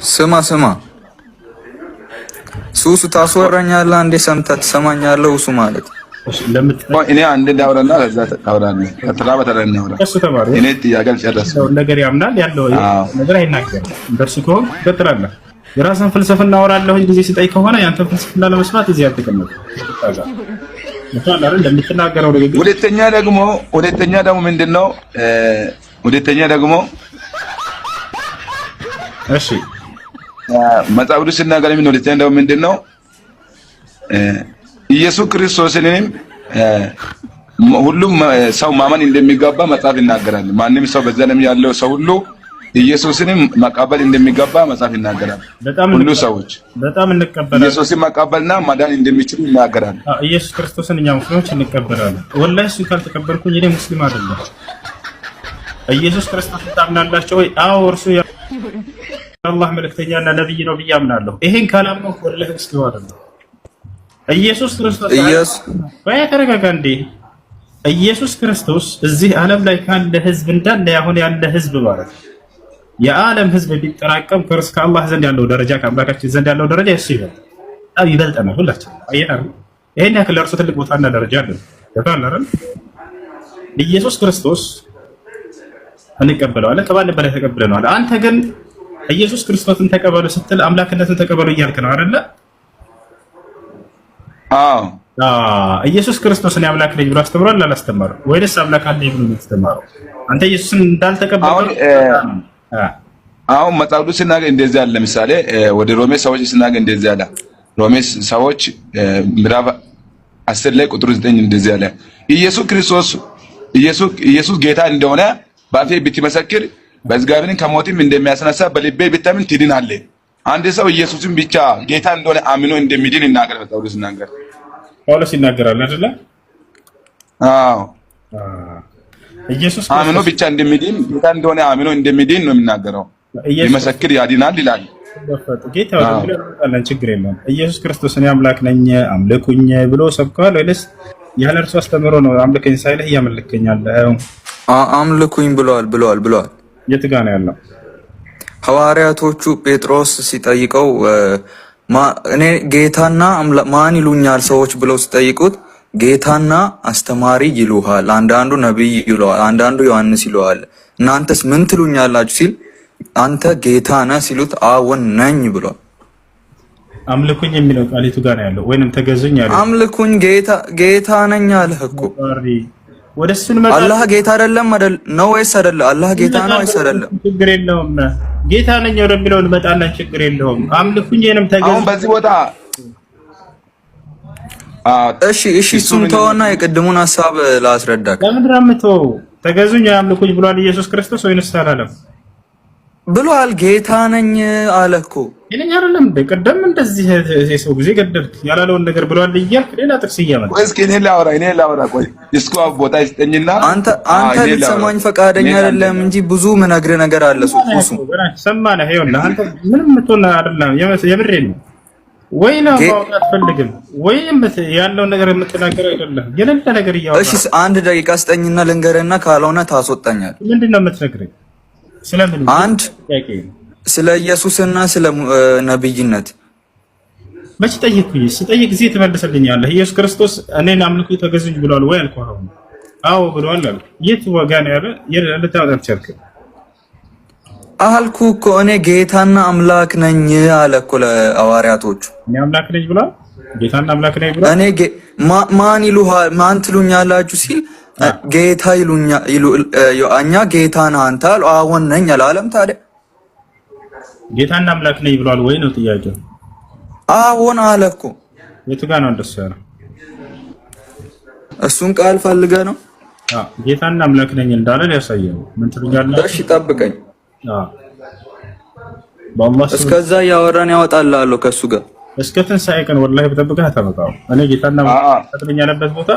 ስማ ሱሱ ታስወራኛለህ እንዴ? ሰምተህ ትሰማኛለህ? እሱ ማለት እኔ አንድ ዳውራና ለዛ ተቃውራኒ ተራባ ተራኒ ነው እሱ ተማሪ እኔ ጥያቄን ጨረስኩ። ነገር ያምናል ያለው ነገር አይናገርም። እንደሱ ከሆነ ትቀጥላለህ። የራስን ፍልስፍና አወራለሁ ጊዜ ሲጠይቅ ከሆነ ያንተን ፍልስፍና ለመስማት እዚህ አልተቀመጥም። እንደምትናገረው ነገር ሁለተኛ ደግሞ ምንድነው? ሁለተኛ ደግሞ እሺ መጽሐፍ ቅዱስ ሲናገር ምን ሁለተኛ ደግሞ ምንድነው? ኢየሱስ ክርስቶስንም ሁሉም ሰው ማመን እንደሚገባ መጽሐፍ ይናገራል። ማንንም ሰው በዘለም ያለው ሰው ሁሉ ኢየሱስንም መቀበል እንደሚገባ መጽሐፍ ይናገራል። ሁሉ ሰዎች በጣም እንቀበላለን። ኢየሱስን መቀበልና ማዳን እንደሚችሉ ይናገራል። ኢየሱስ ክርስቶስን እኛ ሙስሊሞች እንቀበላለን። ወላሂ እሱ ካልተቀበልኩኝ እኔ ሙስሊም አይደለም። ኢየሱስ ክርስቶስን ታምናላችሁ ወይ? አዎ እርሱ የአላህ መልእክተኛና ነብይ ነው ብዬ አምናለሁ። ይሄን ካላመንኩ ወላሂ ሙስሊም አይደለም። ኢየሱስ ክርስቶስ ተረጋጋ እንዴ! ኢየሱስ ክርስቶስ እዚህ ዓለም ላይ ካለ ህዝብ እንዳለ አሁን ያለ ህዝብ ማለት ነው። የዓለም ህዝብ ቢጠራቀም ከአላህ ዘንድ ያለው ደረጃ ከአምላካችን ዘንድ ያለው ደረጃ እሱ ይበልጠናል። ሁላችን አየናል። ይሄን ያክል እርሱ ትልቅ ቦታና ደረጃ አለው። ተባላረን ኢየሱስ ክርስቶስ እንቀበለዋለን። ከማንም በላይ ተቀብለናል። አንተ ግን ኢየሱስ ክርስቶስን ተቀበሉ ስትል አምላክነትን ተቀበሉ እያልክ ነው አይደለ? ኢየሱስ ክርስቶስን አምላክ ነኝ ብሎ አስተምሯል አላስተማረም? ወይስ አምላክ አለኝ ብሎ አስተማረው? አንተ ኢየሱስን እንዳልተቀበል አሁን መጽሐፍ ቅዱስ ሲናገር እንደዚህ አለ። ለምሳሌ ወደ ሮሜ ሰዎች ሲናገር እንደዚህ አለ። ሮሜ ሰዎች ምዕራፍ 10 ላይ ቁጥር 9 እንደዚህ አለ። ኢየሱስ ጌታ እንደሆነ በአፌ ብትመሰክር በእግዚአብሔርን ከሞትም እንደሚያስነሳ በልቤ ብታምን ትድናለህ። አንድ ሰው ኢየሱስን ብቻ ጌታ እንደሆነ አምኖ እንደሚድን ይናገር። መጽሐፍ ቅዱስ ሲናገር ጳውሎስ ይናገራል አይደለ? አዎ ኢየሱስ አምኖ ብቻ እንደሚድን ጌታ እንደሆነ አምኖ እንደሚድን ነው የሚናገረው። ይመሰክር ያድናል ይላል። ጌታ ወደ ችግር የለም። ኢየሱስ ክርስቶስን አምላክ ነኝ አምልኩኝ ብሎ ሰብከዋል ወይስ ያለ እርሱ አስተምሮ ነው አምልከኝ ሳይልህ እያመለከኛለህ? አምልኩኝ ብለዋል። የት ጋር ነው ያለው? ሐዋርያቶቹ ጴጥሮስ ሲጠይቀው እኔ ጌታና ማን ይሉኛል ሰዎች ብለው ሲጠይቁት ጌታና አስተማሪ ይሉሃል፣ አንዳንዱ ነብይ ይሉሃል፣ አንዳንዱ ዮሐንስ ይሉሃል፣ እናንተስ ምን ትሉኛላችሁ ሲል አንተ ጌታ ነህ ሲሉት አዎን ነኝ ብሏል። አምልኩኝ የሚለው ቃል የቱ ጋር ነው ያለው? ወይንም ተገዙኝ ያለው? አምልኩኝ ጌታ ነኝ አለህ እኮ። ወደሱን አላህ ጌታ አይደለም ነው ወይስ አይደለም? አላህ ጌታ ነው ወይስ አይደለም? ችግር የለውም። ጌታ ነኝ ወደሚለው እንመጣለን። ችግር የለውም። አምልኩኝንም ተገዙ። አሁን በዚህ ቦታ እሺ እሱን ተወና የቅድሙን ሐሳብ ላስረዳክ። ለምንድን ነው የምትወው? ተገዙኝ አምልኩኝ ብሏል ኢየሱስ ክርስቶስ ወይንስ አላለም? ብሏል። ጌታ ነኝ አለ እኮ። እኔ አይደለም ቅድም እንደዚህ የሰው ጊዜ ገደልክ ያላለውን ነገር ብሏል እያልክ ሌላ ጥቅስ እያመጣ እስኪ እኔ ላውራ ቆይ እስኪ ቦታ ይስጠኝና አንተ ልትሰማኝ ፈቃደኛ አይደለም እንጂ ብዙ ምነግርህ ነገር አለ። ሱሱ ሰማነህ? ይኸውልህ አንተ ምንም የምትሆን አይደለም። የምሬን ነው። ወይ ነው ማውጣት ፈልግም ወይ ያለው ነገር የምትናገር አይደለም። የሌለ ነገር እያወራ እሺ፣ አንድ ደቂቃ ስጠኝና ልንገርህና ካልሆነ ታስወጣኛለህ። ምንድነው የምትነግረኝ? ስለምን? አንድ ስለ ኢየሱስና ስለ ነብይነት መቼ ጠየቅኩኝ? ስጠይቅ ጊዜ ትመልስልኛለህ። ኢየሱስ ክርስቶስ እኔን አምልኩ ተገዙኝ ብሏል ወይ አልኩህ። አዎ ብሏል አልኩ። የት ወጋ ነው ያለ? ልታወጣ ቸርክ አልኩህ እኮ እኔ ጌታና አምላክ ነኝ አለ እኮ ለሐዋርያቶቹ። እኔ አምላክ ነኝ ብሏል። ጌታና አምላክ ነኝ ብሏል። እኔ ማን ይሉሃል ማን ትሉኛላችሁ ሲል ጌታ እኛ ጌታ ነህ አንተ አሉ። አዎን ነኝ አላለም ታዲያ? ጌታና አምላክ ነኝ ብሏል ወይ ነው ጥያቄው? አዎን አለ እኮ። የቱ ጋር ነው እንደሱ ያለው? እሱን ቃል ፈልገህ ነው? ጌታና አምላክ ነኝ እንዳለ ያሳየው። ምን ትሉኛለህ? እሺ ጠብቀኝ። በአላህ እስከዛ ያወራን ያወጣልሃለሁ ከሱ ጋር እስከ ትንሣኤ ቀን ወላሂ በጠብቀህ አታመጣው። እኔ ጌታና አምላክ ነኝ ያለበት ቦታ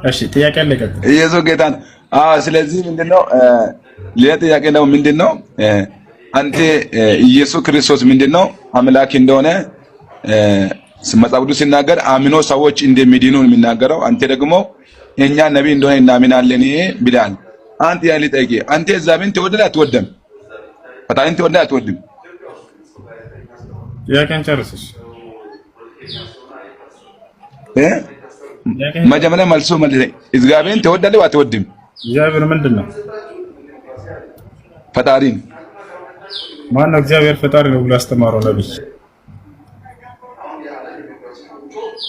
እሺ ጥያቄ አለ ቀጥታ ኢየሱስ ጌታ ነው። ስለዚህ ምንድነው ሌላ ጥያቄ ነው? ምንድነው አንተ ኢየሱስ ክርስቶስ ምንድነው አምላክ እንደሆነ መጽሐፍ ቅዱስ ሲናገር አምኖ ሰዎች እንደሚድኑ ነው የሚናገረው። አንተ ደግሞ እኛ ነብይ እንደሆነ እናምናለን ብለሃል። አንተ ያለ ጠይቄ አንተ እግዚአብሔርን ትወዳለህ አትወደም? ፈጣሪን ትወዳለህ አትወድም? ጥያቄን ጨርስሽ። መጀመሪያ መልሱ መልሰኝ። እግዚአብሔርን ትወዳለህ አትወድም? እግዚአብሔር ምንድን ነው? ፈጣሪን። ማነው እግዚአብሔር ፈጣሪ ነው ብሎ ያስተማረው ነብይ?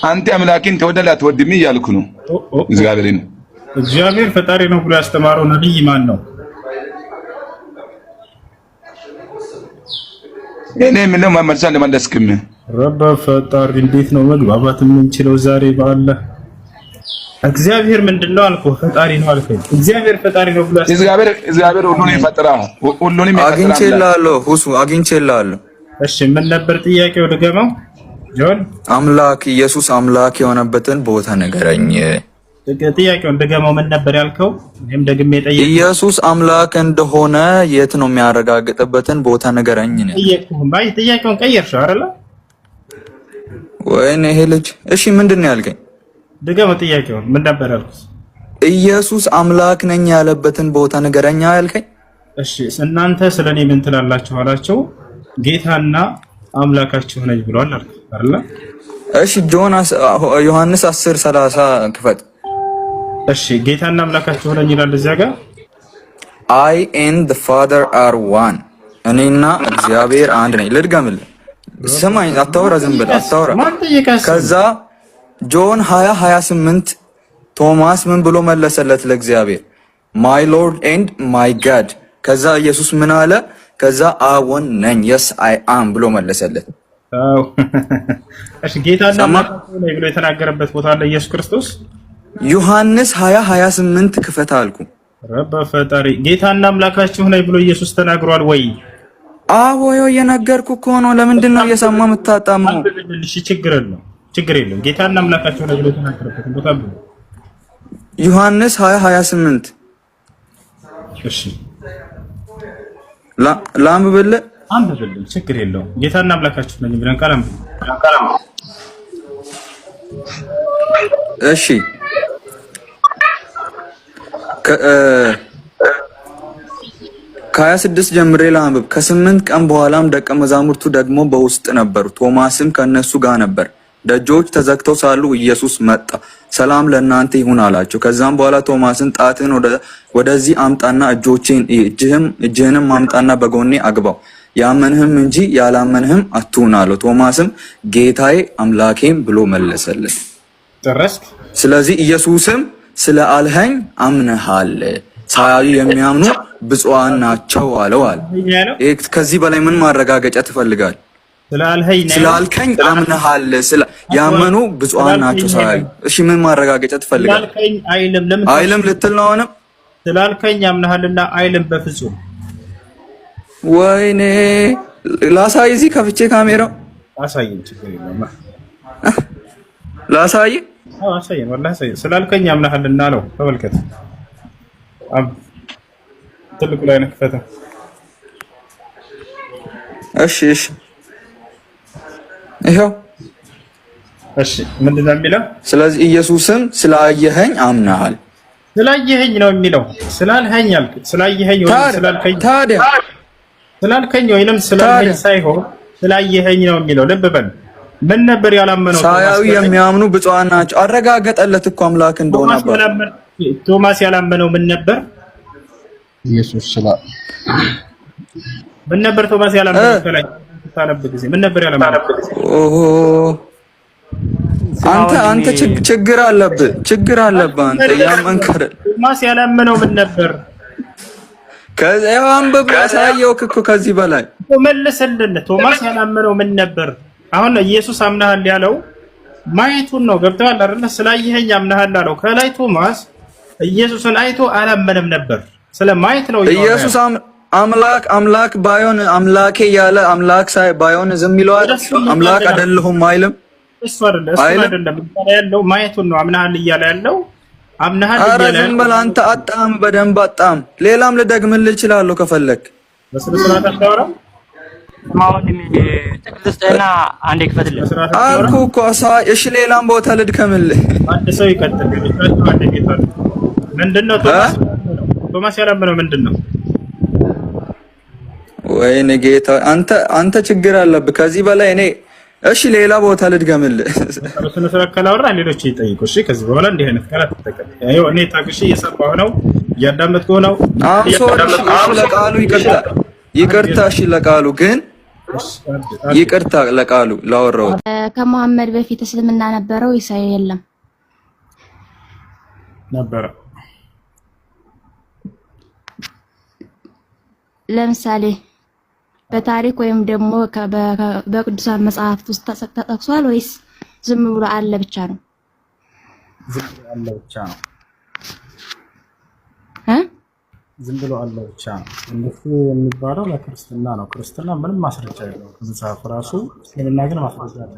አንተ አምላክን ትወዳለህ አትወድም እያልኩ ነው። እግዚአብሔር ፈጣሪ ነው ብሎ ያስተማረው ነብይ ማን ነው? እኔ ምንም መልስ አልመለስክም። ረበ ፈጣሪ እንዴት ነው መግባባት የምንችለው ዛሬ በአላህ? እግዚአብሔር ምንድነው አልኩህ? ፈጣሪ ነው አልከኝ። እግዚአብሔር ፈጣሪ ነው ብሎ እግዚአብሔር ሁሉንም ይፈጥራል። ሁሉንም ይፈጥራል። አግኝቼልሃለሁ ሁሱ አግኝቼልሃለሁ። እሺ ምን ነበር ጥያቄው? ድገመው ጆን። አምላክ ኢየሱስ አምላክ የሆነበትን ቦታ ንገረኝ። ጥያቄውን ድገመው። ምን ነበር ያልከው? እኔም ደግሜ ጠየቅኩህ። ኢየሱስ አምላክ እንደሆነ የት ነው የሚያረጋግጥበትን ቦታ ንገረኝ ነው ጠየቅኩህ። ባይ ጥያቄውን ቀየርሽው አይደለ? ወይኔ ይሄ ልጅ። እሺ ምንድን ነው ያልከኝ? ድገመው ጥያቄውን። ምን ነበር ያልኩት? ኢየሱስ አምላክ ነኝ ያለበትን ቦታ ንገረኛ ያልከኝ። እሺ እናንተ ስለኔ ምን ትላላችሁ አላቸው። ጌታና አምላካችሁ ነኝ ብሏል አልክ አይደለ? እሺ ዮሐንስ 10:30 ክፈት። እሺ ጌታና አምላካችሁ ነኝ ይላል እዚያ ጋር። I and the Father are one። እኔና እግዚአብሔር አንድ ነኝ። ልድገምልህ፣ ስማኝ፣ አታወራ፣ ዝም ብለህ አታወራ። ከዛ ጆን 20:28 ቶማስ ምን ብሎ መለሰለት ለእግዚአብሔር? My Lord and my God። ከዛ ኢየሱስ ምን አለ? ከዛ አዎን ነኝ yes I am ብሎ መለሰለት። አዎ እሺ ጌታና አምላካችሁ ነኝ ብሎ የተናገረበት ቦታ አለ ኢየሱስ ክርስቶስ። ዮሐንስ 20:28 ክፈት አልኩ። ረበ ፈጣሪ ጌታና አምላካችሁ ነኝ ብሎ ኢየሱስ ተናግሯል ወይ? አዎ የነገርኩ እኮ ነው። ለምንድን ነው እየሰማ የምታጣመው? እሺ ችግር የለም። ጌታና አምላካችሁ ነኝ ብሎ የተናገረበት ቦታ አለ ዮሐንስ 20:28። እሺ ላንብብልህ። አንብብልኝ፣ ችግር የለውም። ጌታና አምላካችሁ ነኝ ብለን ቃል እሺ ከ26 ጀምሬ ላንብብ። ከ8 ቀን በኋላም ደቀ መዛሙርቱ ደግሞ በውስጥ ነበሩ፣ ቶማስም ከነሱ ጋር ነበር። ደጆች ተዘግተው ሳሉ ኢየሱስ መጣ፣ ሰላም ለእናንተ ይሁን አላቸው። ከዛም በኋላ ቶማስን ጣትህን ወደዚህ አምጣና እጅህንም አምጣና በጎኔ አግባው፣ ያመንህም እንጂ ያላመንህም አትሁን አለው። ቶማስም ጌታዬ አምላኬም ብሎ መለሰለት። ስለዚህ ኢየሱስም ስለ አልኸኝ አምነሃል፣ ሳያዩ የሚያምኑ ብፁዓን ናቸው አለው አለ። ከዚህ በላይ ምን ማረጋገጫ ትፈልጋለህ? ስላልከኝ አምነሃል፣ ያመኑ ብፁዓን ናቸው ሳያዩ። እሺ ምን ማረጋገጫ ትፈልጋለህ? አይልም ልትል ነው። አሁንም ስላልከኝ አምነሃልና አይልም በፍጹም። ወይኔ ላሳይ፣ እዚህ ከፍቼ ካሜራው አሳየኝ፣ ችግር የለም ላሳይ። አሳየኝ፣ ወላሂ አሳየኝ። ስላልከኝ አምነሃልና ነው። ተመልከት፣ ትልቁ ላይ ነው ክፈተው። እሺ ይሄው። እሺ ምንድነው የሚለው? ስለዚህ ኢየሱስም ስላየኸኝ አምነሃል። ስላየኸኝ ነው የሚለው። ስላልኸኝ አልክ። ስላየኸኝ ወይ ስላልከኝ? ታዲያ ስላልከኝ ወይንም ስላልከኝ ሳይሆን ስላየኸኝ ነው የሚለው። ልብ በል። ምን ነበር ያላመነው? ሳያዩ የሚያምኑ ብፁዓን ናቸው። አረጋገጠለት እኮ አምላክ እንደሆነ። ቶማስ ያላመነው ምን ነበር? ኢየሱስ ምን ነበር ቶማስ ያላመነው? ከላይ ታነብ ጊዜ ምን ነበር ያላመነው? አንተ ችግር አለብህ አንተ ያመንከረ። ቶማስ ያላመነው ምን ነበር? ከዚያው አንብብ፣ ያሳየው እኮ ከዚህ በላይ መለሰልን። ቶማስ ያላመነው ምን ነበር? አሁን ኢየሱስ አምነሃል ያለው ማየቱን ነው። ገብተዋል አይደል? ስላየኸኝ አምነሃል አለው። ከላይ ቶማስ ኢየሱስን አይቶ አላመነም ነበር። ስለማየት ነው ኢየሱስ አምላክ ባይሆን አምላኬ ያለ አምላክ ባይሆን ዝም ይለዋል። አምላክ አይደለሁም አይልም። እሱ አይደለም ያለው ማየቱን ነው። አምነሃል እያለ ያለው አምነሃል እያለ ያለው። ዝም በል አንተ። አጣም በደንብ አጣም። ሌላም ልደግምልህ እችላለሁ ከፈለክ። በስርዓት አታወራ አልኩህ እኮ። እሺ ሌላም ቦታ ልድከምልህ። አንድ ሰው ይቀጥል። ምንድነው ቶማስ ያላመነው ምንድነው? ወይኔ ጌታ አንተ ችግር አለብህ ከዚህ በላይ እኔ እሺ ሌላ ቦታ ልድገምልህ። ስነ ስርዓት ካላወራ ሌሎች ይጠይቁ። እሺ ከዚህ በኋላ እንዲህ አይነት ቃላት ተጠቀም። ይኸው እኔ ታግሼ እየሰማሁ ነው፣ እያዳመጥኩ ነው። ለቃሉ ይቅርታ። እሺ ለቃሉ ግን ይቅርታ ለቃሉ ላወራው። ከመሐመድ በፊት እስልምና ነበረው ወይስ የለም? ነበረ። ለምሳሌ በታሪክ ወይም ደግሞ በቅዱሳን መጽሐፍት ውስጥ ተጠቅሷል ወይስ ዝም ብሎ አለ ብቻ ነው? ዝም ብሎ አለ ብቻ ነው። ዝም ብሎ አለ ብቻ ነው። እንደሱ የሚባለው ለክርስትና ነው። ክርስትና ምንም ማስረጃ የለውም ከመጽሐፍ ራሱ። እስልምና ግን ማስረጃ አለ።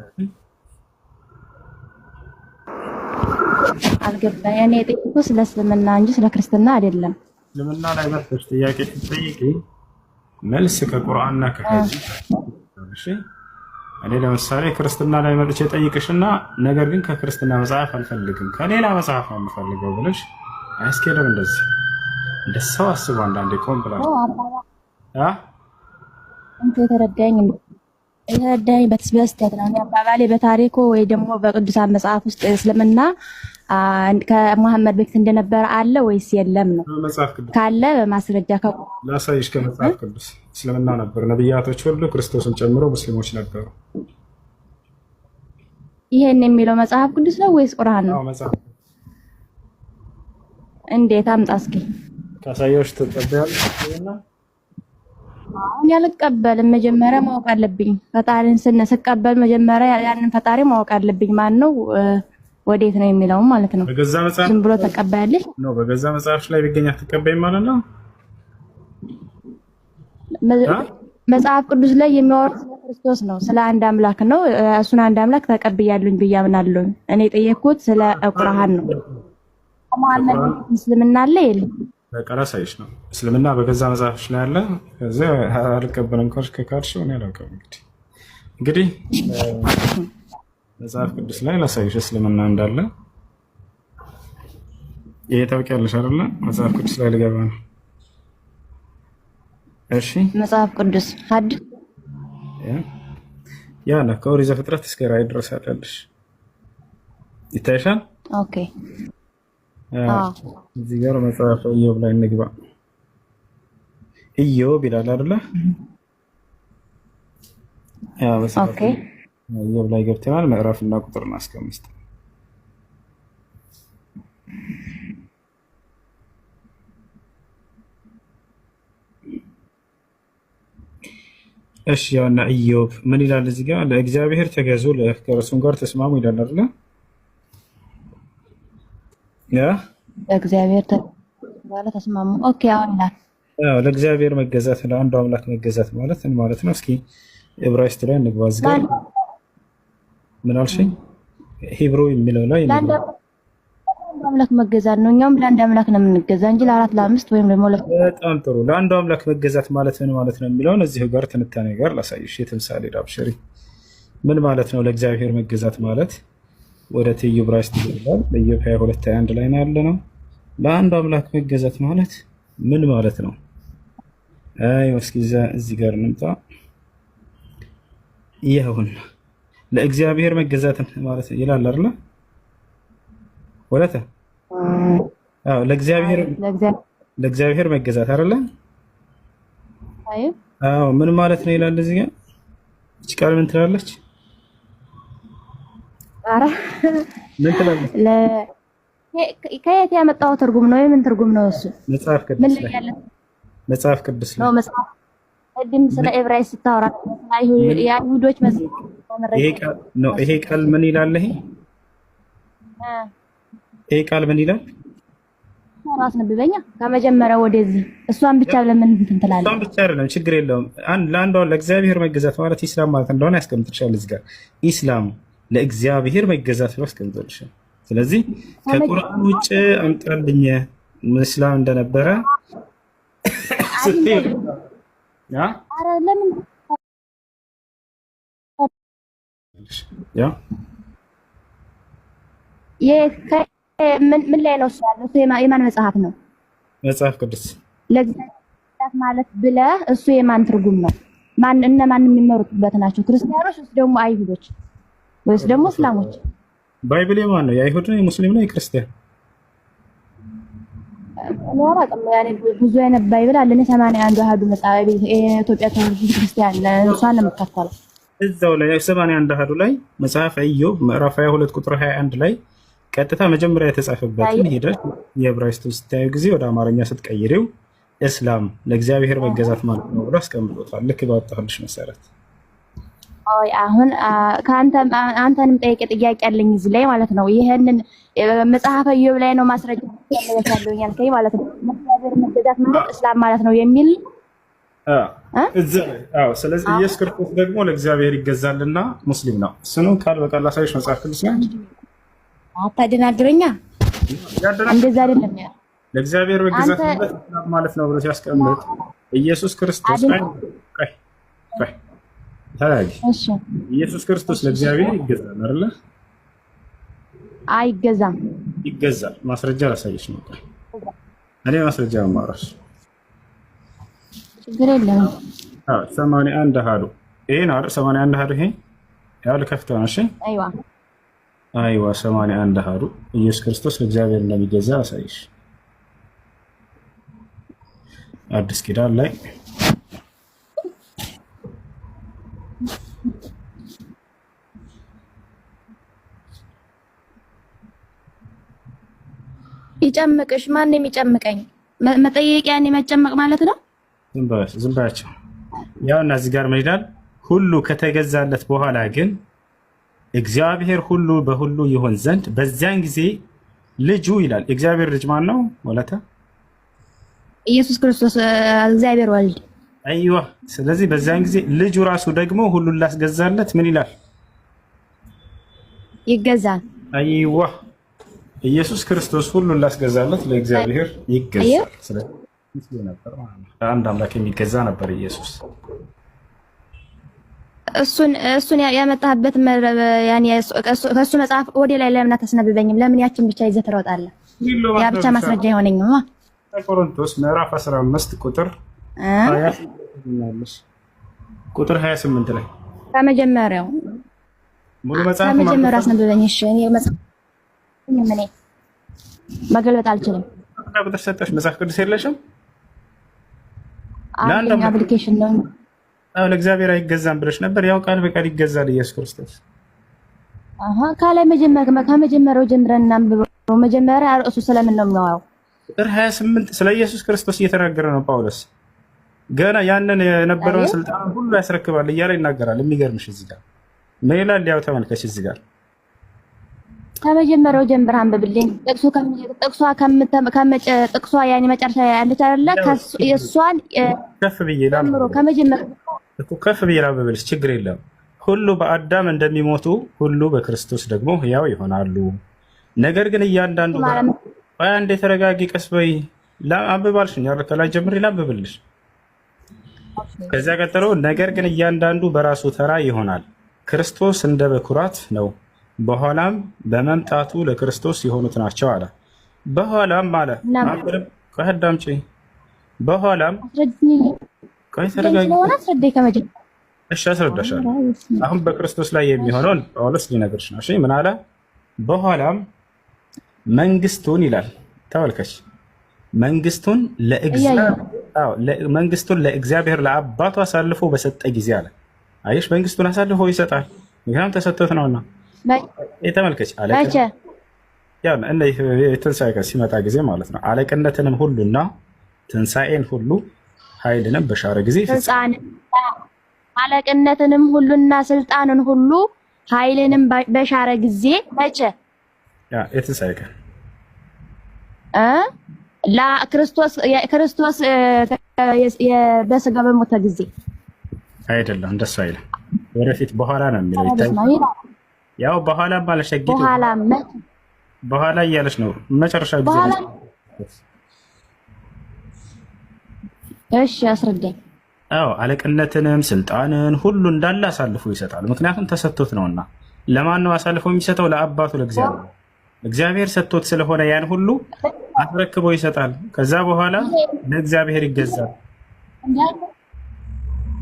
አልገባኝ። እኔ የጠየኩት ስለ እስልምና እንጂ ስለ ክርስትና አይደለም። እስልምና ላይ መጥተሽ ጥያቄ ስትጠይቂ መልስ ከቁርአንና ከሐዲስ። እሺ እኔ ለምሳሌ ክርስትና ላይ መጥቼ ጠይቅሽና ነገር ግን ከክርስትና መጽሐፍ አልፈልግም ከሌላ መጽሐፍ ነው የምፈልገው ብለሽ አያስኬድም። እንደዚህ እንደሰው አስቡ። አንዳንዴ ቆም ብላ አንተ የተረዳኝ በስህተት ነው። አባባሌ በታሪኩ ወይ ደግሞ በቅዱሳን መጽሐፍ ውስጥ እስልምና ከመሐመድ በፊት እንደነበረ አለ ወይስ የለም ነው? ካለ በማስረጃ ላሳይሽ። ከመጽሐፍ ቅዱስ እስልምና ነበር። ነብያቶች ሁሉ ክርስቶስን ጨምሮ ሙስሊሞች ነበሩ። ይሄን የሚለው መጽሐፍ ቅዱስ ነው ወይስ ቁርአን ነው? መጽሐፍ። እንዴት? አምጣ እስኪ። ካሳየሽ ተቀበያለሽ? እኔ አልቀበልም። መጀመሪያ ማወቅ አለብኝ። ፈጣሪን ስንቀበል መጀመሪያ ያንን ፈጣሪ ማወቅ አለብኝ። ማን ነው ወዴት ነው የሚለው ማለት ነው። በገዛ መጽሐፍ ዝም ብሎ ተቀበያለሽ ነው። በገዛ መጽሐፍ ላይ ቢገኝ አትቀበይም ማለት ነው። መጽሐፍ ቅዱስ ላይ የሚያወራው ስለ ክርስቶስ ነው፣ ስለ አንድ አምላክ ነው። እሱን አንድ አምላክ ተቀብያለሁኝ ብዬ አምናለሁ። እኔ የጠየኩት ስለ ቁርአን ነው። መሐመድ እስልምና አለ የለም? በቀራ ሳይሽ ነው እስልምና በገዛ መጽሐፍሽ ላይ አለ። ከዛ አልቀበልም ካልሽ እኔ አላውቅም። እንግዲህ መጽሐፍ ቅዱስ ላይ ላሳይሽ እስልምና እንዳለ። ይሄ ታውቂያለሽ አይደለ? መጽሐፍ ቅዱስ ላይ ልገባ ነው። እሺ መጽሐፍ ቅዱስ ሐዲስ ያ ነው። ከኦሪት ዘፍጥረት እስከ ራዕይ ድረስ አለልሽ። ይታይሻል? ኦኬ። እዚህ ጋር መጽሐፍ ኢዮብ ላይ እንግባ። ኢዮብ ይላል አይደለ? ያ መጽሐፍ ኦኬ። ኢዮብ ላይ ገብተናል። ምዕራፍና ቁጥር እናስቀምጥ። እሺ ያውና ኢዮብ ምን ይላል እዚህ ጋር? ለእግዚአብሔር ተገዙ ከእርሱም ጋር ተስማሙ ይላል አይደለ? ያ ለእግዚአብሔር ተስማሙ። ኦኬ። አሁን ለእግዚአብሔር መገዛት ለአንዱ አምላክ መገዛት ማለት ምን ማለት ነው? እስኪ ዕብራይስጥ ላይ እንግባ። እዚህ ጋር ምን አልሽኝ? ሂብሩ የሚለው ላይ ለአንድ አምላክ መገዛት ነው። እኛም ለአንድ አምላክ ነው የምንገዛ እንጂ ለአራት ለአምስት ወይም ደግሞ በጣም ጥሩ። ለአንዱ አምላክ መገዛት ማለት ምን ማለት ነው የሚለውን እዚሁ ጋር ትንታኔ ጋር ላሳይሽ። የትምሳሌ ዳብሽሪ ምን ማለት ነው? ለእግዚአብሔር መገዛት ማለት ወደ ትይዩ ዕብራይስጥ ይላል። በኢዮብ 22:21 ላይ ነው ያለ ነው። ለአንዱ አምላክ መገዛት ማለት ምን ማለት ነው? እስኪ እዚህ ጋር እንምጣ። ይሁን ለእግዚአብሔር መገዛት ማለት ይላል አይደል? ወለተ ለእግዚአብሔር መገዛት አይደለ? ምን ማለት ነው ይላል እዚህ ጋር። እቺ ቃል ምን ትላለች? ምን ትላለች? ከየት ያመጣው ትርጉም ነው? የምን ትርጉም ነው እሱ? መጽሐፍ ቅዱስ ላይ መጽሐፍ ቅዱስ ላይ መጽሐፍ ቅድም ስለ ዕብራይስጥ ስታወራ የአይሁዶች መጽሐፍ ነው። ይሄ ቃል ምን ይላል? ይሄ ቃል ምን ይላል? ራስ ነብበኛ ከመጀመሪያ ወደዚህ እሷን ብቻ ለምን እንትን ትላለህ? እሷን ብቻ አይደለም፣ ችግር የለውም። ለአንዱ ለእግዚአብሔር መገዛት ማለት ኢስላም ማለት እንደሆነ ያስቀምጥልሻል እዚህ ጋር። ኢስላም ለእግዚአብሔር መገዛት ብሎ ያስቀምጥልሻል። ስለዚህ ከቁርአን ውጭ አምጣልኝ እስላም እንደነበረ ስትይ ያ አረ ለምን ያ ምን ላይ ነው እሱ ያለው? የማን መጽሐፍ ነው? መጽሐፍ ቅዱስ ማለት ብለህ እሱ የማን ትርጉም ነው? እነማን የሚመሩበት ናቸው? ክርስቲያኖች ወይስ ደግሞ አይሁዶች ወይስ ደግሞ እስላሞች? ባይብል የማን ነው? የአይሁድ ነው? የሙስሊም ነው? የክርስቲያን? ብዙ አይነት ባይብል አለ። እኔ 81 አሃዱ መጽሐፍ የኢትዮጵያ ክርስቲያን እሷን ነው የምከተለው። እዛው ላይ 81 አሃዱ ላይ መጽሐፈ ኢዮብ ምዕራፍ 22 ቁጥር 21 ላይ ቀጥታ መጀመሪያ የተጻፈበትን ሄደሽ የዕብራይስጡን ስታዩ ጊዜ ወደ አማርኛ ስትቀይሬው እስላም ለእግዚአብሔር መገዛት ማለት ነው ብሎ አስቀምጦታል። ልክ ባወጣሁልሽ መሰረት። አይ አሁን አንተንም ጠይቄ ጥያቄ አለኝ እዚህ ላይ ማለት ነው። ይሄንን መጽሐፈ ኢዮብ ላይ ነው ማስረጃ ያለው ያልከኝ ማለት ነው። ለእግዚአብሔር መገዛት ማለት እስላም ማለት ነው የሚል ስለዚህ ኢየሱስ ክርስቶስ ደግሞ ለእግዚአብሔር ይገዛልና ሙስሊም ነው። እሱንም ቃል በቃል ላሳይሽ መጽሐፍ ቅዱስ ላይ አታደናግረኛ። እንደዛ አይደለም ያ ለእግዚአብሔር መገዛት ማለት ነው ብሎ ሲያስቀምጥ ኢየሱስ ክርስቶስ ኢየሱስ ክርስቶስ ለእግዚአብሔር ይገዛል አይደለ? አይገዛም። ይገዛል። ማስረጃ ላሳይሽ ነው። እኔ ማስረጃ ማራሽ ችግር የለም። 81 አሃዱ ይሄ ነው አይደል? 81 አሃዱ ይሄ ያው ልከፍተው ነው። እሺ አይዋ 81 አሃዱ ኢየሱስ ክርስቶስ ለእግዚአብሔር እንደሚገዛ አሳይሽ። አዲስ ኪዳን ላይ ይጨምቅሽ። ማን የሚጨምቀኝ? መጠየቂያ እኔ መጨመቅ ማለት ነው። ዝም ባያቸው። ያው እና እዚህ ጋር ምን ይላል? ሁሉ ከተገዛለት በኋላ ግን እግዚአብሔር ሁሉ በሁሉ ይሆን ዘንድ በዚያን ጊዜ ልጁ ይላል። እግዚአብሔር ልጅ ማን ነው? ወለተ ኢየሱስ ክርስቶስ እግዚአብሔር ወልድ። አይዋ። ስለዚህ በዚያን ጊዜ ልጁ ራሱ ደግሞ ሁሉን ላስገዛለት ምን ይላል? ይገዛል። አይዋ። ኢየሱስ ክርስቶስ ሁሉን ላስገዛለት ለእግዚአብሔር ይገዛል። ስለዚህ ነበር ማለት ነው። አንድ አምላክ የሚገዛ ነበር ኢየሱስ። እሱን ያመጣህበት ያኔ ከሱ መጽሐፍ ወደ ላይ ለምን አታስነብበኝም? ለምን ያችን ብቻ ይዘህ ትሮጣለህ? ያ ብቻ ማስረጃ አይሆነኝም። ቆሮንቶስ ምዕራፍ 15 ቁጥር 28 ላይ ከመጀመሪያው ሙሉ መጽሐፍ ከመጀመሪያው አስነብበኝ። እሺ እኔ መጽሐፍ ምን መገልበጥ አልችልም። ቁጥር ሰጠሽ መጽሐፍ ቅዱስ የለሽም? ለአንድ አፕሊኬሽን ነው። ለእግዚአብሔር አይገዛም ብለሽ ነበር። ያው ቃል በቃል ይገዛል ኢየሱስ ክርስቶስ። ከላይ ከመጀመሪያው ጀምረን እናንብበው። መጀመሪያ ርዕሱ ስለምን ነው የሚያወራው? ቁጥር 28 ስለ ኢየሱስ ክርስቶስ እየተናገረ ነው ጳውሎስ። ገና ያንን የነበረውን ስልጣን ሁሉ ያስረክባል እያለ ይናገራል። የሚገርምሽ እዚህ ጋር ምን ይላል? ያው ተመልከች እዚህ ጋር ከመጀመሪያው ጀምር አንብብልኝ። ጥቅሷ ያኔ መጨረሻ ያለች አይደለ? እሷን ከፍ ብዬ ላንብብልሽ ችግር የለም። ሁሉ በአዳም እንደሚሞቱ ሁሉ በክርስቶስ ደግሞ ሕያው ይሆናሉ። ነገር ግን እያንዳንዱ አንዴ ተረጋጊ፣ ቀስ በይ። አንብባልሽኝ ከላይ ጀምሬ ላንብብልሽ። ከዚያ ቀጥሎ ነገር ግን እያንዳንዱ በራሱ ተራ ይሆናል። ክርስቶስ እንደ በኩራት ነው፣ በኋላም በመምጣቱ ለክርስቶስ የሆኑት ናቸው አለ። በኋላም አለ አዳምጪ። በኋላም እሺ አስረዳሻለሁ። አሁን በክርስቶስ ላይ የሚሆነውን ጳውሎስ ሊነግርሽ ነው። እሺ ምን አለ? በኋላም መንግስቱን ይላል። ተመልከች፣ መንግስቱን ለእግዚአብሔር ለአባቱ አሳልፎ በሰጠ ጊዜ አለ። አየሽ፣ መንግስቱን አሳልፎ ይሰጣል፣ ምክንያቱም ተሰጥቶት ነውና። ተመልከች፣ ትንሣኤ ሲመጣ ጊዜ ማለት ነው። አለቅነትንም ሁሉና ትንሣኤን ሁሉ ኃይልንም በሻረ ጊዜ አለቅነትንም ሁሉና ስልጣንን ሁሉ ኃይልንም በሻረ ጊዜ መቼ? የትንሣኤ ቀን ክርስቶስ በስጋ በሞተ ጊዜ አይደለም። እንደሱ አይደለም። ወደፊት በኋላ ነው የሚለው ይታይ። ያው በኋላ ማለት በኋላ እያለች ነው መጨረሻ ጊዜ ነው። እሺ አስረዳኝ። አዎ አለቅነትንም ስልጣንን ሁሉ እንዳለ አሳልፎ ይሰጣል፣ ምክንያቱም ተሰጥቶት ነውና። ለማን ነው አሳልፎ የሚሰጠው? ለአባቱ ለእግዚአብሔር። እግዚአብሔር ሰጥቶት ስለሆነ ያን ሁሉ አስረክቦ ይሰጣል። ከዛ በኋላ ለእግዚአብሔር ይገዛል።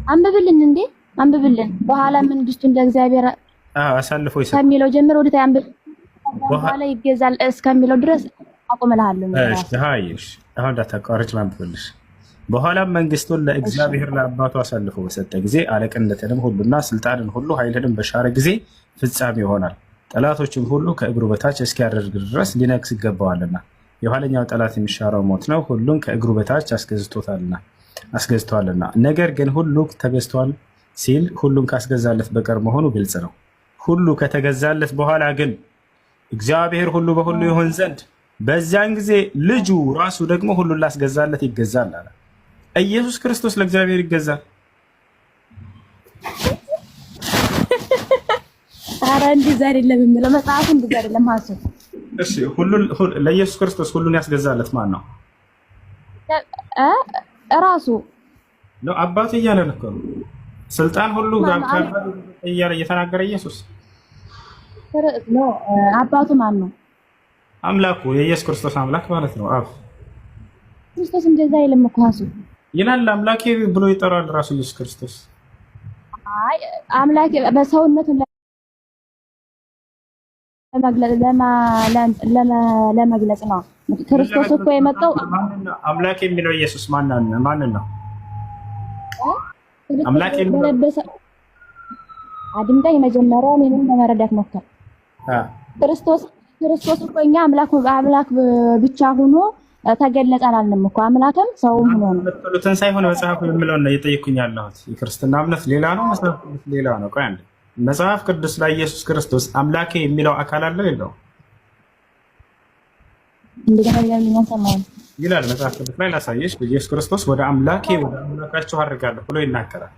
አንብብልን እንዴ አንብብልን። በኋላ መንግስቱን ለእግዚአብሔር አሳልፎ ይሰጣል ከሚለው ጀምሮ ወደ ታንብብ በኋላ ይገዛል እስከሚለው ድረስ አቆምልሃለሁ። እሺ አሁን እንዳታቋርጭ ማንብብልሽ። በኋላም መንግስቱን ለእግዚአብሔር ለአባቱ አሳልፎ በሰጠ ጊዜ አለቅነትንም ሁሉና ስልጣንን ሁሉ ኃይልንም በሻረ ጊዜ ፍጻሜ ይሆናል። ጠላቶችን ሁሉ ከእግሩ በታች እስኪያደርግ ድረስ ሊነግስ ይገባዋልና። የኋለኛው ጠላት የሚሻረው ሞት ነው፣ ሁሉን ከእግሩ በታች አስገዝቷልና። ነገር ግን ሁሉ ተገዝቷል ሲል ሁሉን ካስገዛለት በቀር መሆኑ ግልጽ ነው። ሁሉ ከተገዛለት በኋላ ግን እግዚአብሔር ሁሉ በሁሉ ይሆን ዘንድ በዚያን ጊዜ ልጁ ራሱ ደግሞ ሁሉን ላስገዛለት ይገዛል አለ። ኢየሱስ ክርስቶስ ለእግዚአብሔር ይገዛል። ኧረ እንደዛ አይደለም የሚለው መጽሐፉ፣ እንደዛ አይደለም ሐሰት። እሺ ለኢየሱስ ክርስቶስ ሁሉን ያስገዛለት ማን ነው? ራሱ ነው። አባቱ እያለ ነው። ስልጣን ሁሉ እያለ እየተናገረ ኢየሱስ ነው። አባቱ ማን ነው? አምላኩ፣ የኢየሱስ ክርስቶስ አምላክ ማለት ነው። አብ ክርስቶስ እንደዛ አይልም እኮ ሐሰት ይላል። አምላኬ ብሎ ይጠራል ራሱ ኢየሱስ ክርስቶስ። አይ አምላኬ በሰውነቱ ለመግለጽ ነው። ክርስቶስ እኮ የመጣው አምላክ የሚለው ኢየሱስ ማንን ነው? አምላክ የሚለው አድምጠኝ፣ መጀመሪያ እኔንም ለመረዳት ሞክር። ክርስቶስ እኮ እኛ አምላክ ብቻ ሆኖ ተገለጸ አላልንም እኮ አምላክም ሰውም ሆኖ ነው። ሁለቱን ሳይሆን መጽሐፉ የሚለውን ነው እየጠየኩኝ ያለሁት። የክርስትና እምነት ሌላ ነው፣ መጽሐፍ ቅዱስ ሌላ ነው። ቆይ አንዴ፣ መጽሐፍ ቅዱስ ላይ ኢየሱስ ክርስቶስ አምላኬ የሚለው አካል አለው የለው? እንደገና ይላል መጽሐፍ ቅዱስ ላይ ላሳየሽ። ኢየሱስ ክርስቶስ ወደ አምላካችሁ አድርጋለሁ ብሎ ይናገራል።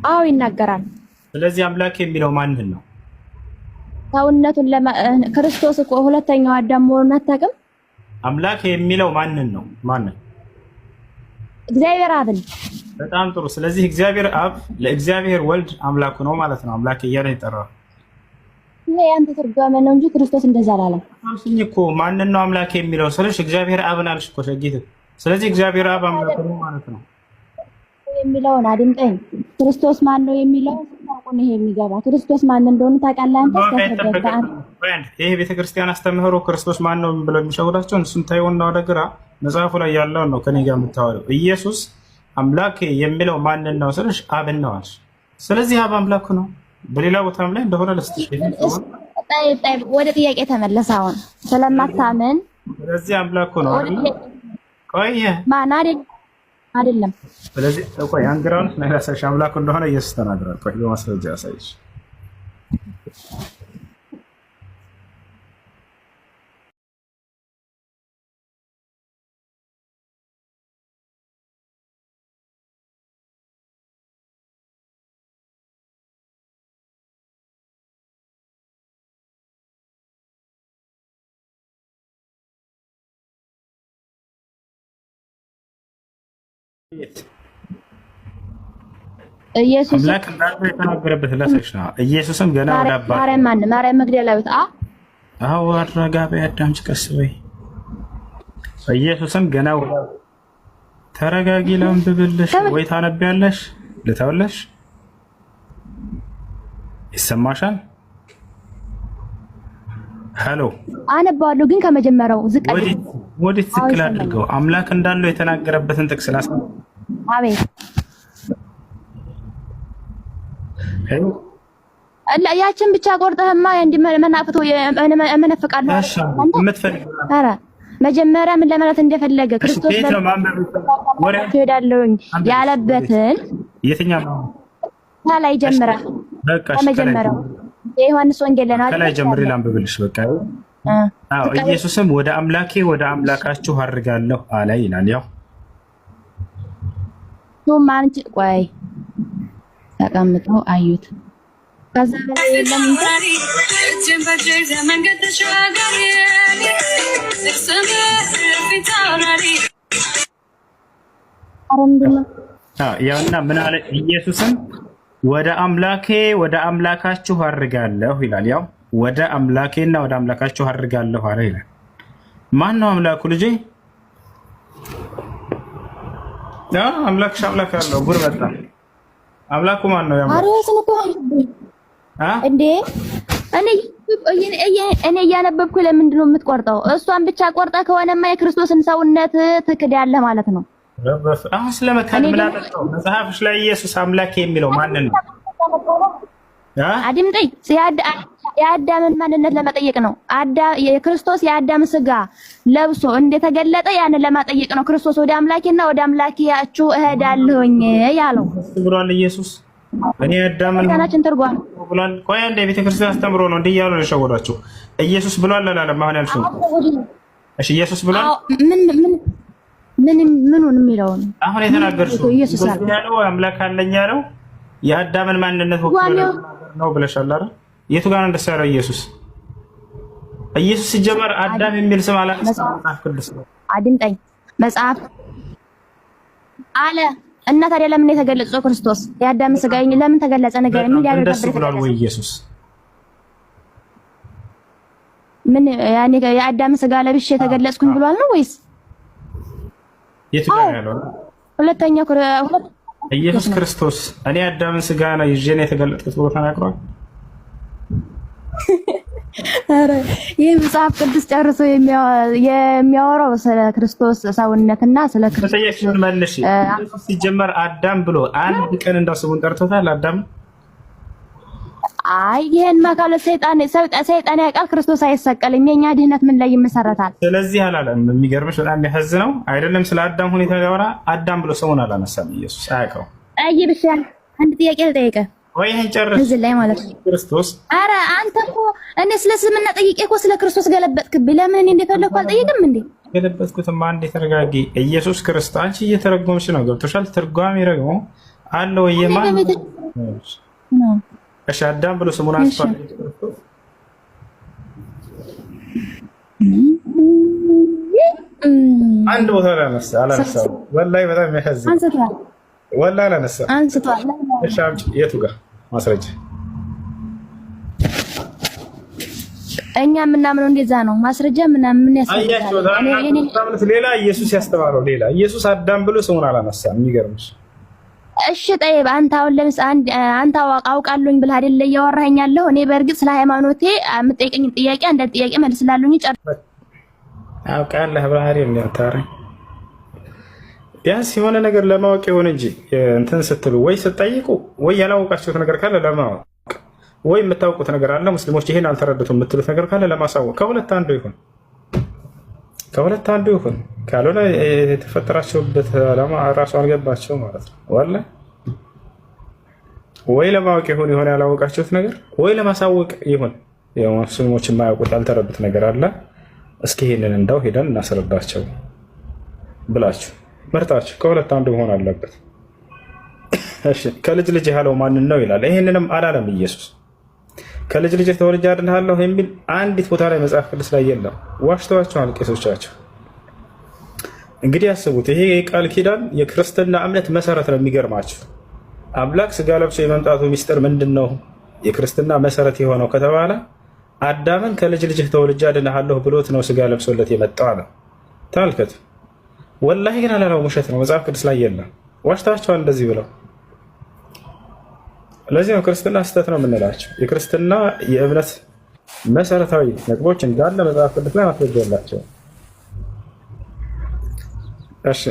አዎ ይናገራል። ስለዚህ አምላኬ የሚለው ማንን ነው? ሰውነቱን ክርስቶስ እኮ ሁለተኛው አዳም መሆኑን አታውቅም? አምላክ የሚለው ማንን ነው? እግዚአብሔር አብን። በጣም ጥሩ። ስለዚህ እግዚአብሔር አብ ለእግዚአብሔር ወልድ አምላኩ ነው ማለት ነው። አምላክ እያለ ይጠራል። ይሄ ያንተ ትርጓሜ ነው እንጂ ክርስቶስ እንደዛ አላለም። አልሽኝ እኮ ማንን ነው አምላክ የሚለው ስለሽ እግዚአብሔር አብን አልሽ እኮ ሸጊት። ስለዚህ እግዚአብሔር አብ አምላኩ ነው ማለት ነው የሚለውን አድምጠኝ። ክርስቶስ ማን ነው የሚለው ታውቁን። ይሄ የሚገባ ክርስቶስ ማን እንደሆነ ታውቃለህ አንተ? ይሄ ቤተክርስቲያን አስተምህሮ ክርስቶስ ማን ነው ብለው የሚሸውዳቸውን እሱን ታይውና ወደ ግራ መጽሐፉ ላይ ያለውን ነው ከኔ ጋር የምታወሪው። ኢየሱስ አምላክ የሚለው ማንን ነው ስልሽ አብን ነው አልሽ። ስለዚህ አብ አምላኩ ነው። በሌላ ቦታም ላይ እንደሆነ ለስትሽ ወደ ጥያቄ ተመለስ። አሁን ስለማታምን ስለዚህ አምላኩ ነው አይደል? ቆይ ማን አይደለም። ስለዚህ ቆይ አንግራውን ነግራሰሽ አምላኩ እንደሆነ ኢየሱስ ተናግሯል። ቆይ በማስረጃ ያሳይሽ። ኢየሱስ አምላክ እንዳለ የተናገረበት ለሰሽ ነው። ኢየሱስም ገና ወደ አባቱ ማርያም መግደላዊት አረጋቢ አዳምጭ ቀስ በይ። ኢየሱስም ገና ወደ ተረጋጊ። ላንብብልሽ ወይ ታነቢያለሽ? ልተውልሽ? ይሰማሻል? ሄሎ አነባለሁ፣ ግን ከመጀመሪያው ዝቅ ወዲት ዝቅ አድርገው አምላክ እንዳለው የተናገረበትን ጥቅስ ላስ አቤት ያችን ብቻ ቆርጠህማ እንዲመናፍቶ እመነፍቃለሁ። ኧረ መጀመሪያ ምን ለማለት እንደፈለገ ክርስቶስ ሄዳለሁኝ ያለበትን ከላይ ጀምረህ ከመጀመሪያው የዮሐንስ ወንጌል ነው ከላይ ጀምሬ ላንብብልሽ። በቃ ኢየሱስም ወደ አምላኬ ወደ አምላካችሁ አድርጋለሁ አለ ይላል። ያው ማንጭ ቆይ ተቀምጠው አዩት። ከዛ በላይ የለም ያውና ምን አለ ኢየሱስም ወደ አምላኬ ወደ አምላካችሁ አድርጋለሁ ይላል። ያው ወደ አምላኬና ወደ አምላካችሁ አድርጋለሁ አለ ይላል። ማን ነው አምላኩ? ልጄ አምላክሽ አምላክ ያለው ጉድ መጣ። አምላኩ ማን ነው? አሪዎስን እኮ እንዴ እኔ እያነበብኩ ለምንድን ነው የምትቆርጠው? እሷን ብቻ ቆርጣ ከሆነማ የክርስቶስን ሰውነት ትክዳለህ ማለት ነው። አሁን ስለመካድ ምን አጠጣው? መጽሐፍሽ ላይ ኢየሱስ አምላክ የሚለው ማንን ነው? አድምጠኝ። የአዳምን ማንነት ለመጠየቅ ነው። የክርስቶስ የአዳም ስጋ ለብሶ እንደተገለጠ ያንን ለማጠየቅ ነው። ክርስቶስ ወደ አምላኬና ወደ አምላኪያችሁ እሄዳለሁኝ ያለው ብሏል ኢየሱስ። እኔ አዳምን ካናችን ተርጓም ብሏል። ቆይ አንዴ ቤተ ክርስቲያን አስተምሮ ነው እንዲህ እያሉ ነው የሸወዷችሁ። ኢየሱስ ብሏል አላለም? አሁን ያልሽው እሺ፣ ኢየሱስ ብሏል። ምኑን የሚለው ነው አሁን የተናገርሽው? ኢየሱስ ያለው አምላክ አለኝ ያለው የአዳምን ማንነት ወክሎ ነው ብለሻል አይደል? የቱ ጋር እንደሰ ያለው ኢየሱስ? ኢየሱስ ሲጀመር አዳም የሚል ስም አላነሳም መጽሐፍ ቅዱስ ነው። አድምጠኝ። መጽሐፍ አለ እና ታዲያ ለምን የተገለጸው ክርስቶስ የአዳም ስጋ ለምን ተገለጸ? ነገር ምን ያደርጋል ብሏል ወይ ኢየሱስ? ምን ያኔ የአዳም ስጋ ለብሼ የተገለጽኩኝ ብሏል ነው ወይስ የቱ ጋር ያለው? ሁለተኛው ኢየሱስ ክርስቶስ እኔ አዳምን ስጋ ነው ይዤ ነው የተገለጥኩት ብሎ ተናግሯል። አረ ይህ መጽሐፍ ቅዱስ ጨርሶ የሚያወራው ስለ ክርስቶስ ሰውነትና ስለ ክርስቶስ መልሽ። ሲጀመር አዳም ብሎ አንድ ቀን እንደው ስሙን ጠርቶታል አዳም? አይ ይሄን ማካለ ሰይጣን ያውቃል። ክርስቶስ አይሰቀልም። የኛ ድህነት ምን ላይ ይመሰረታል? ስለዚህ አላለም። የሚገርምሽ በጣም የሚያሳዝነው አይደለም ስለ አዳም ሁኔታ ጋራ አዳም ብሎ ስሙን አላነሳም ኢየሱስ። አያውቀው። አይ ብቻ አንድ ጥያቄ ልጠይቅህ ወይ ይሄን ጨርስ እዚህ ላይ ማለት ነው ክርስቶስ። አረ አንተ እኮ እኔ ስለ ስምና ጠይቄ እኮ ስለ ክርስቶስ ገለበጥክብኝ። ለምን እኔ እንደፈለኩ አልጠይቅም እንዴ? ገለበጥኩትማ። አንዴ ተረጋጊ። ኢየሱስ ክርስቶስ አንቺ እየተረጎምሽ ነው። ገብቶሻል? ትርጓሜ ደግሞ አለ ወይ የማን ነው? እሺ አዳም ብሎ ስሙን አንስቷል ክርስቶስ። አንድ ቦታ ላይ አላነሳም። ወላሂ በጣም የሚያሳዝን አንስቷል። ወላሂ አላነሳም። አንስቷል። እሺ አምጪ። የቱ ጋር ማስረጃ? እኛ የምናምነው እንደዛ ነው። ማስረጃ ምናምን ያስፈልጋል። ሌላ ኢየሱስ ያስተማረው ሌላ። ኢየሱስ አዳም ብሎ ስሙን አላነሳም። የሚገርምሽ እሺ ጠይብ፣ አንተ አሁን ለምሳሌ አንተ አውቃለሁኝ ብለህ አይደለ እያወራኸኝ ያለው? እኔ በእርግጥ ስለ ሃይማኖቴ የምጠይቀኝ ጥያቄ አንድ ጥያቄ መልስላለሁኝ። ጨርሰህ አውቃለህ ብለህ አይደል እንታረኝ። ቢያንስ የሆነ ነገር ለማወቅ ይሁን እንጂ እንትን ስትሉ ወይ ስትጠይቁ ወይ ያላወቃችሁት ነገር ካለ ለማወቅ ወይ የምታውቁት ነገር አለ ሙስሊሞች ይሄን አልተረዱትም የምትሉት ነገር ካለ ለማሳወቅ ከሁለት አንዱ ይሁን። ካልሆነ የተፈጠራችሁበት ዓላማ ራሱ አልገባቸው ማለት ነው። ወላሂ ወይ ለማወቅ ይሁን የሆነ ያላወቃችሁት ነገር ወይ ለማሳወቅ ይሁን ሙስሊሞች የማያውቁት ያልተረዱት ነገር አለ። እስኪ ይሄንን እንደው ሄደን እናስረዳቸው ብላችሁ መርጣችሁ ከሁለት አንዱ መሆን አለበት። እሺ ከልጅ ልጅ ያለው ማንን ነው ይላል። ይሄንንም አላለም ኢየሱስ። ከልጅ ልጅ ተወልጄ አድንሃለሁ የሚል አንዲት ቦታ ላይ መጽሐፍ ቅዱስ ላይ የለም። ዋሽተዋቸዋል ቄሶቻቸው። እንግዲህ ያስቡት፣ ይሄ ቃል ኪዳን የክርስትና እምነት መሰረት ነው። የሚገርማችሁ አምላክ ስጋ ለብሶ የመምጣቱ ሚስጥር ምንድን ነው? የክርስትና መሰረት የሆነው ከተባለ አዳምን ከልጅ ልጅ ተወልጄ አድንሃለሁ ብሎት ነው ስጋ ለብሶለት የመጣው ነው። ተመልከቱ። ወላሂ ግን አላላው ውሸት ነው። መጽሐፍ ቅዱስ ላይ የለም። ዋሽተዋቸዋል እንደዚህ ብለው። ለዚህ ነው ክርስትና ስህተት ነው የምንላቸው። የክርስትና የእምነት መሰረታዊ ነጥቦች እንዳለ መጽሐፍ ቅዱስ ላይ ማስረጃ የላቸውም። እሺ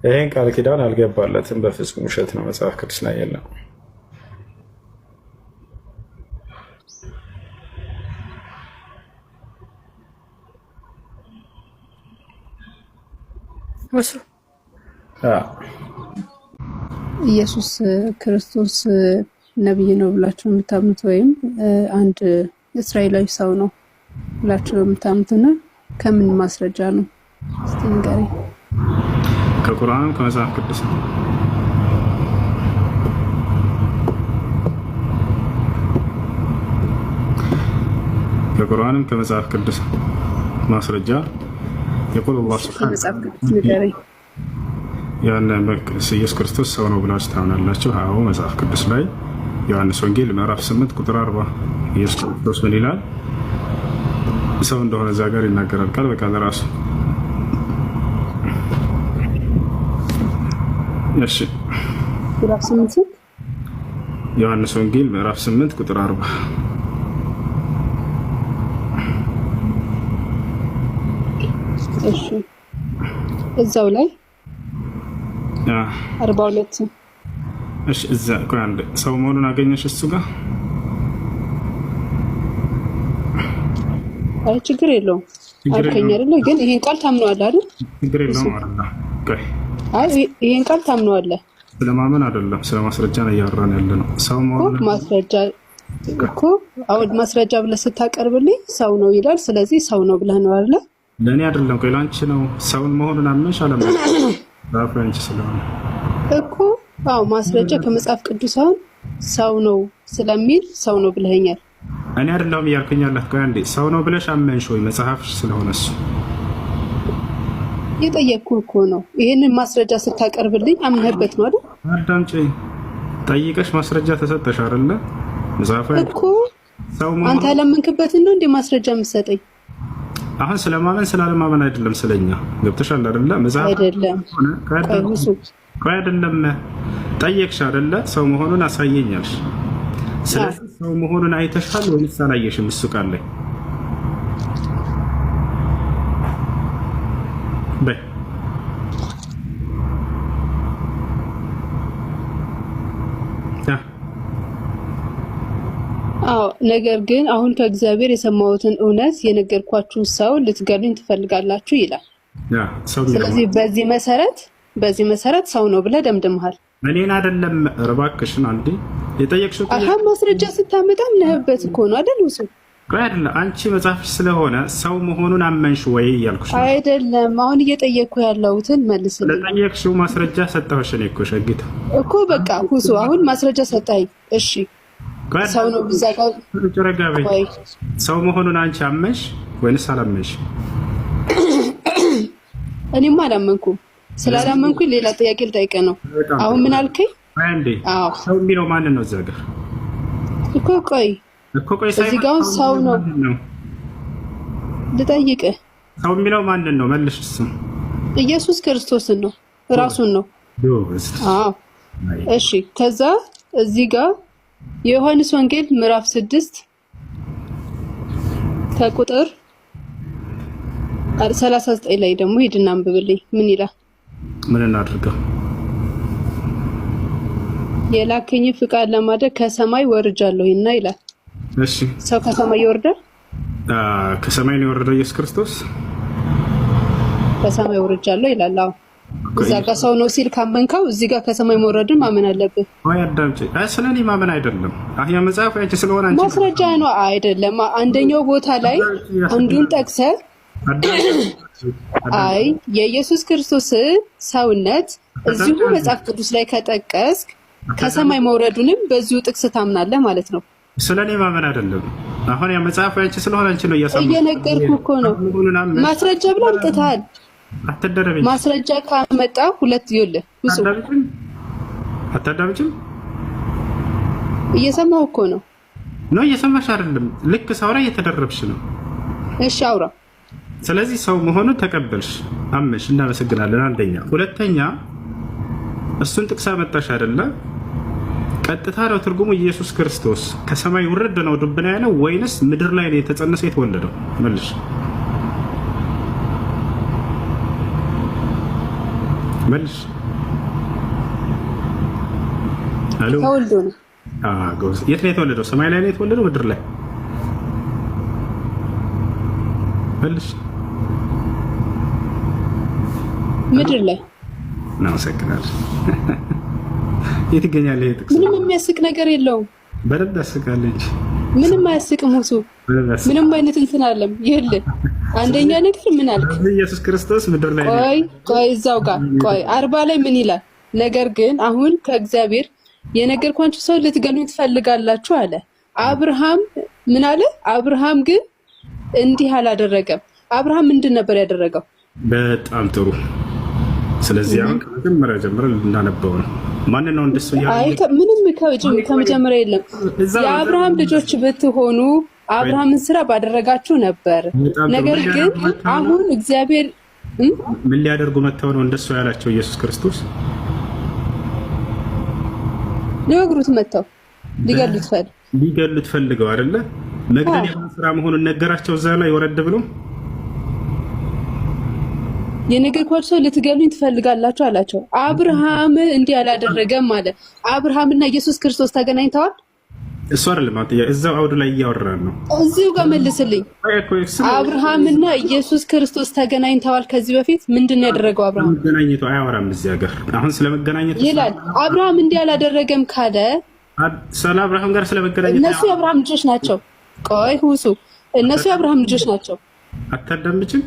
ይሄን ቃል ኪዳን አልገባለትም። በፍጹም ውሸት ነው። መጽሐፍ ቅዱስ ላይ የለም። ኢየሱስ ክርስቶስ ነብይ ነው ብላችሁ የምታምኑት ወይም አንድ እስራኤላዊ ሰው ነው ብላችሁ የምታምኑትና ከምን ማስረጃ ነው? እስቲ ንገረኝ። ከቁርአን ከመጽሐፍ ቅዱስ ነው። ከቁርአንም ከመጽሐፍ ቅዱስ ማስረጃ የቁል አላህ ሱብሓነሁ ንገረኝ። ያን ኢየሱስ ክርስቶስ ሰው ነው ብላችሁ ታምናላችሁ? አዎ መጽሐፍ ቅዱስ ላይ ዮሐንስ ወንጌል ምዕራፍ 8 ቁጥር 40 ኢየሱስ ክርስቶስ ምን ይላል? ሰው እንደሆነ እዛ ጋር ይናገራል ቃል በቃል ራሱ እሺ ምዕራፍ 8 ዮሐንስ ወንጌል ምዕራፍ 8 ቁጥር 40 እሺ እዛው ላይ 42 እሺ እዛ ቆይ አንድ ሰው መሆኑን አገኘሽ እሱ ጋር አይ ችግር የለውም አልከኝ አይደለ ግን ይሄን ቃል ታምነዋለህ አይደል ችግር የለውም አይደል ቆይ አይ ይሄን ቃል ታምነዋለህ ስለማመን አይደለም ስለ ማስረጃ ነው ያወራን ያለነው ሰው መሆኑን ማስረጃ እኮ አሁን ማስረጃ ብለህ ስታቀርብልኝ ሰው ነው ይላል ስለዚህ ሰው ነው ብለህ ነው አይደል ለኔ አይደለም ቆይ ላንቺ ነው ሰውን መሆኑን አመንሽ አለምን ራፍራንቺ ስለሆነ እኮ አዎ ማስረጃ ከመጽሐፍ ቅዱስ አሁን ሰው ነው ስለሚል ሰው ነው ብለኸኛል እኔ አይደለም እያልኩኝ ያለሁት ቆይ አንዴ ሰው ነው ብለሽ አመንሽ ወይ መጽሐፍሽ ስለሆነ እሱ የጠየቅኩህ እኮ ነው ይሄንን ማስረጃ ስታቀርብልኝ አምነህበት ነው አይደል አዳምጪኝ ጠይቀሽ ማስረጃ ተሰጠሽ አይደለ መጽሐፍ እኮ አንተ ያለመንክበትን ነው እንደ ማስረጃ የምትሰጠኝ አሁን ስለማመን ስላለማመን አይደለም ስለኛ ገብተሻል አይደለ መጽሐፍ አይደለም ቆይ አይደለም ጠየቅሽ አይደለ ሰው መሆኑን አሳየኛልሽ ስለዚህ ሰው መሆኑን አይተሻል ወይስ አላየሽም እሱ ቃል ላይ በይ ነገር ግን አሁን ከእግዚአብሔር የሰማሁትን እውነት የነገርኳችሁ ሰው ልትገሉኝ ትፈልጋላችሁ ይላል ስለዚህ በዚህ መሰረት ሰው ነው ብለህ ደምድመሃል እኔን አይደለም እባክሽን አንዴ የጠየቅሽው ማስረጃ ስታመጣ ምንህበት እኮ ነው አይደል ውሱ ቆይ አይደለም አንቺ መጽሐፍሽ ስለሆነ ሰው መሆኑን አመንሽ ወይ እያልኩሽ ነው አይደለም አሁን እየጠየቅኩ ያለሁትን መልስልኝ ለጠየቅሽው ማስረጃ ሰጠሁሽ እኔ እኮ ሸጊት እኮ በቃ ሁሱ አሁን ማስረጃ ሰጠኝ እሺ ሰው ነው ብዛቃው ሰው መሆኑን አንቺ አመንሽ ወይንስ አላመንሽ እኔማ አላመንኩም ስላላመንኩኝ ሌላ ጥያቄ ልጠይቅህ ነው አሁን ምን አልከኝ አንዴ ሰው የሚለው ማን ነው እዛ ጋር እኮ ቆይ እዚህ ጋር ሰው ነው ልጠይቅህ ሰው የሚለው ማን ነው መልሽ እሱ ኢየሱስ ክርስቶስን ነው ራሱን ነው እሺ ከዛ እዚህ ጋር የዮሐንስ ወንጌል ምዕራፍ 6 ከቁጥር 39 ላይ ደግሞ ሄድና አንብብልኝ ምን ይላል ምን እናድርገው የላከኝ ፍቃድ ለማድረግ ከሰማይ ወርጃለሁና ይላል እሺ ሰው ከሰማይ ይወርዳል ከሰማይ ነው የወረደው ኢየሱስ ክርስቶስ ከሰማይ ወርጃለሁ ይላል አዎ እዛ ጋር ሰው ነው ሲል ካመንከው እዚህ ጋር ከሰማይ መውረድን ማመን አለብህ ወይ አዳምጪ ስለኔ ማመን አይደለም አህያ መጽሐፍ ያንቺ ስለሆነ አንቺ ማስረጃ ነው አይደለም አንደኛው ቦታ ላይ አንዱን ጠቅሰህ አይ የኢየሱስ ክርስቶስ ሰውነት እዚሁ መጽሐፍ ቅዱስ ላይ ከጠቀስክ ከሰማይ መውረዱንም በዚሁ ጥቅስ ታምናለህ ማለት ነው ስለኔ ማመን አይደለም አሁን ያ መጽሐፍ ያንቺ ስለሆነ አንቺ ነው እየነገርኩህ እኮ ነው ማስረጃ ብለህ አምጥተሃል አትደረበኝ ማስረጃ ካመጣ ሁለት ይኸውልህ ውሱ አታዳምጪም እየሰማሁ እኮ ነው እየሰማሽ አይደለም ልክ ሳውራ እየተደረብሽ ነው እሺ አውራ ስለዚህ ሰው መሆኑን ተቀበልሽ አመሽ እናመሰግናለን አንደኛ ሁለተኛ እሱን ጥቅስ አመጣሽ አይደለ ቀጥታ ነው ትርጉሙ ኢየሱስ ክርስቶስ ከሰማይ ውርድ ነው ዱብና ያለው ወይንስ ምድር ላይ ነው የተጸነሰ የተወለደው መልሽ መልሽ አሎ ተወልዶ ነው ጎዝ የት ነው የተወለደው ሰማይ ላይ ነው የተወለደው ምድር ላይ መልሽ ምድር ላይ ነው ሰክናል የት ይገኛል ይሄ ጥቅስ ምንም የሚያስቅ ነገር የለውም በደንብ ያስቃል እንጂ ምንም አያስቅም ሁሱ ምንም አይነት እንትን አለም ይኸውልህ አንደኛ ነገር ምን አልክ ኢየሱስ ክርስቶስ ምድር ላይ ነው ቆይ እዛው ጋር ቆይ 40 ላይ ምን ይላል ነገር ግን አሁን ከእግዚአብሔር የነገርኳችሁ ሰው ልትገሉኝ ትፈልጋላችሁ አለ አብርሃም ምን አለ አብርሃም ግን እንዲህ አላደረገም አብርሃም ምንድን ነበር ያደረገው በጣም ጥሩ ስለዚህ አሁን ከመጀመሪያ ጀምረን እናነበው ነው ማን ነው እንደሱ ያለው ምንም ከመጀመሪያ የለም የአብርሃም ልጆች ብትሆኑ አብርሃምን ስራ ባደረጋችሁ ነበር ነገር ግን አሁን እግዚአብሔር ምን ሊያደርጉ መተው ነው እንደሱ ያላቸው ኢየሱስ ክርስቶስ ሊወግሩት መተው ሊገሉት ፈልገው አይደለ? መግደል የማን ስራ መሆኑን ነገራቸው እዛ ላይ ወረድ ብሎ የነገርኳቸው ሰው ልትገሉኝ ትፈልጋላችሁ አላቸው። አብርሃም እንዲህ አላደረገም አለ። አብርሃምና ኢየሱስ ክርስቶስ ተገናኝተዋል? እሱ አይደለም አጥያ እዛው አውዱ ላይ እያወራን ነው። እዚሁ ጋር መልስልኝ። አብርሃምና ኢየሱስ ክርስቶስ ተገናኝተዋል ከዚህ በፊት? ምንድነው ያደረገው አብርሃም? መገናኘቱ አያወራም እዚህ ሀገር። አሁን ስለመገናኘቱ ይላል። አብርሃም እንዲህ አላደረገም ካለ ስለ አብርሃም ጋር ስለመገናኘቱ እነሱ የአብርሃም ልጆች ናቸው። ቆይ ሁሱ እነሱ የአብርሃም ልጆች ናቸው። አታዳምጭም?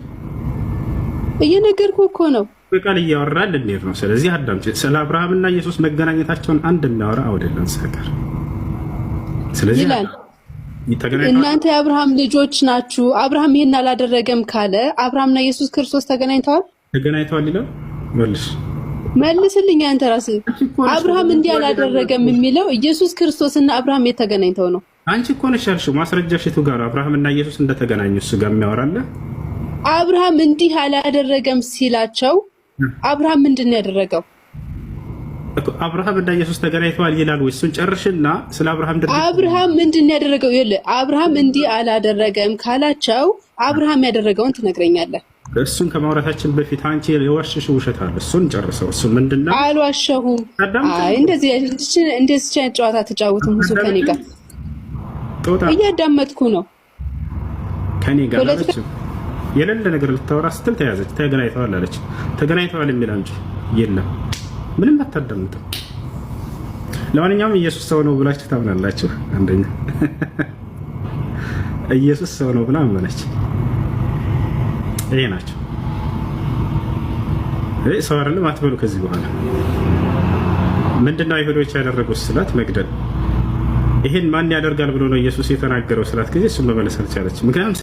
እየነገርኩህ እኮ ነው። በቃል እያወራን ልንሄድ ነው። ስለዚህ አዳምጪ። ስለ አብርሃምና ኢየሱስ መገናኘታቸውን አንድ የሚያወራ አውደለን ሰከር ስለዚህ እናንተ የአብርሃም ልጆች ናችሁ። አብርሃም ይሄን አላደረገም ካለ አብርሃምና ኢየሱስ ክርስቶስ ተገናኝተዋል ይላል። መልስልኝ አንተ ራስህ። አብርሃም እንዲህ አላደረገም የሚለው ኢየሱስ ክርስቶስና አብርሃም የተገናኝተው ነው። አንቺ እኮ ነሽ ያልሽው። ማስረጃሽ የቱ ጋር አብርሃምና ኢየሱስ እንደተገናኙ እሱ ጋር የሚያወራለ? አብርሃም እንዲህ አላደረገም ሲላቸው አብርሃም ምንድን ነው ያደረገው? አብርሃም እና ኢየሱስ ተገናኝተዋል ይላል ወይ? እሱን ጨርሽና ስለ አብርሃም አብርሃም ምንድን ነው ያደረገው? ይኸውልህ አብርሃም እንዲህ አላደረገም ካላቸው አብርሃም ያደረገውን ትነግረኛለህ። እሱን ከማውራታችን በፊት አንቺ የዋሽሽ ውሸት አለ። እሱን ጨርሰው። እሱ ምንድነው? አልዋሸሁም። አይ እንደዚህ ጨዋታ ተጫወቱም። ሁሱ ከኔ ጋር እያዳመጥኩ ነው። ከኔ ጋር የሌለ ነገር ልታወራ ስትል ተያዘች። ተገናኝተዋል አለች። ተገናኝተዋል የሚል እንጂ የለም ምንም አታዳምጥም። ለማንኛውም ኢየሱስ ሰው ነው ብላችሁ ታምናላችሁ? አንደኛ ኢየሱስ ሰው ነው ብላ አመነች። ይሄ ናቸው። ሰው አይደለም አትበሉ። ከዚህ በኋላ ምንድነው አይሁዶች ያደረጉት ስላት መግደል። ይሄን ማን ያደርጋል ብሎ ነው ኢየሱስ የተናገረው ስላት ጊዜ እሱን መመለስ አልቻለች። ምክንያቱም